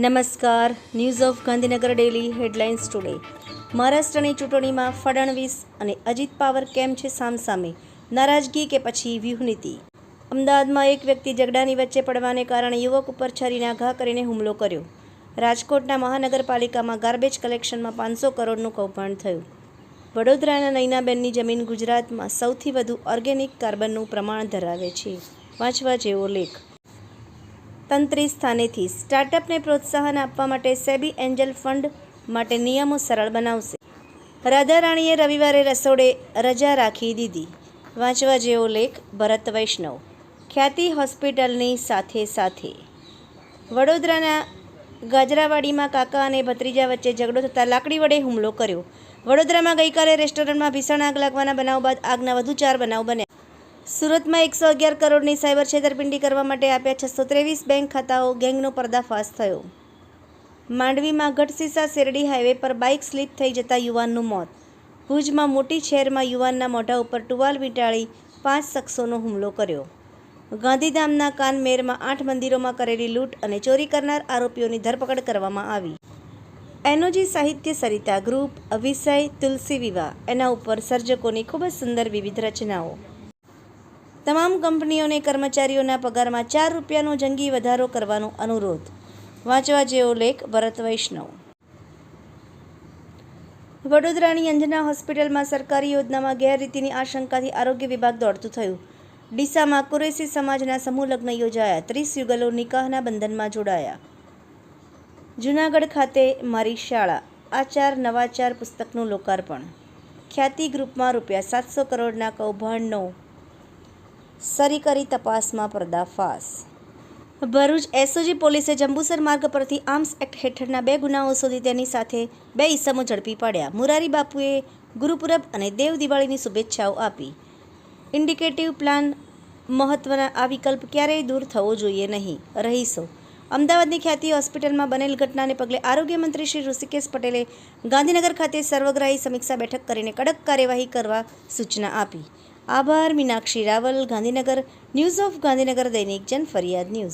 નમસ્કાર. News of Gandhinagar daily headlines today. મહારાષ્ટ્રની ચૂંટણીમાં ફડણવીસ અને અજીત પાવર કેમ છે સામસામે? નારાજગી કે પછી વ્યૂહનીતિ? અમદાવાદમાં એક વ્યક્તિ ઝઘડાની વચ્ચે પડવાને કારણે યુવક ઉપર છરીના ઘા કરીને હુમલો કર્યો. રાજકોટના મહાનગરપાલિકામાં ગાર્બેજ કલેક્શનમાં 500 કરોડનું કૌભાંડ થયું. વડોદરાના નયનાબેનની જમીન ગુજરાતમાં સૌથી વધુ ઓર્ગેનિક કાર્બનનું પ્રમાણ ધરાવે છે. વાંચવા જેવો લેખ. તંત્રી સ્થાનેથી સ્ટાર્ટઅપને પ્રોત્સાહન આપવા માટે સેબી એન્જલ ફંડ માટે નિયમો સરળ બનાવશે. રાધારાણીએ રવિવારે રસોડે રજા રાખી દીધી. વાંચવા જેવો લેખ. ભરત વૈષ્ણવ. ખ્યાતિ હોસ્પિટલની સાથે વડોદરાના ગાજરાવાડીમાં કાકા અને ભત્રીજા વચ્ચે ઝઘડો થતાં લાકડી વડે હુમલો કર્યો. વડોદરામાં ગઈકાલે રેસ્ટોરન્ટમાં ભીષણ આગ લાગવાના બનાવ બાદ આગના વધુ 4 બનાવ બન્યા. સુરતમાં 111 કરોડની સાયબર છેતરપિંડી કરવા માટે આપ્યા 623 બેંક ખાતાઓ, ગેંગનો પર્દાફાશ થયો. માંડવીમાં ગઢસીસા શેરડી હાઈવે પર બાઇક સ્લીપ થઈ જતા યુવાનનું મોત. ભુજમાં મોટી શહેરમાં યુવાનના મોઢા ઉપર ટુવાલ વીંટાળી 5 શખ્સોનો હુમલો કર્યો. ગાંધીધામના કાનમેરમાં 8 મંદિરોમાં કરેલી લૂંટ અને ચોરી કરનાર આરોપીઓની ધરપકડ કરવામાં આવી. એનોજી સાહિત્ય સરિતા ગ્રુપ, વિષય તુલસી વિવાહ. એના ઉપર સર્જકોની ખૂબ જ સુંદર વિવિધ રચનાઓ. તમામ કંપનીઓને કર્મચારીઓના પગારમાં 4 રૂપિયાનો જંગી વધારો કરવાનો અનુરોધ. વાંચવા જેવો લેખ. ભરત વૈષ્ણવ. વડોદરાની અંજના હોસ્પિટલમાં સરકારી યોજનામાં ગેરરીતિની આશંકાથી આરોગ્ય વિભાગ દોડતું થયું. ડીસામાં કુરેશી સમાજના સમૂહ લગ્ન યોજાયા. 30 યુગલો નિકાહના બંધનમાં જોડાયા. જૂનાગઢ ખાતે મારી શાળા આચાર નવાચાર પુસ્તકનું લોકાર્પણ. ખ્યાતિ ગ્રુપમાં ₹700 કરોડના કૌભાંડનો સરીકરી તપાસમાં પર્દાફાશ. ભરૂચ એસઓજી પોલીસે જંબુસર માર્ગ પરથી આર્મ્સ એક્ટ હેઠળના 2 ગુનાઓ શોધી તેની સાથે 2 ઈસમો ઝડપી પાડ્યા. મુરારી બાપુએ ગુરુપુરબ અને દેવ દિવાળીની શુભેચ્છાઓ આપી. ઇન્ડિકેટિવ પ્લાન મહત્વના આ વિકલ્પ ક્યારેય દૂર થવો જોઈએ નહીં. રહીશો. અમદાવાદની ખ્યાતિ હોસ્પિટલમાં બનેલ ઘટનાને પગલે આરોગ્ય મંત્રી શ્રી ઋષિકેશ પટેલે ગાંધીનગર ખાતે સર્વગ્રાહી સમીક્ષા બેઠક કરીને કડક કાર્યવાહી કરવા સૂચના આપી. આભાર. મીનાક્ષી રાવલ, ગાંધીનગર. ન્યૂઝ ઓફ ગાંધીનગર દૈનિક જન ફરિયાદ ન્યૂઝ.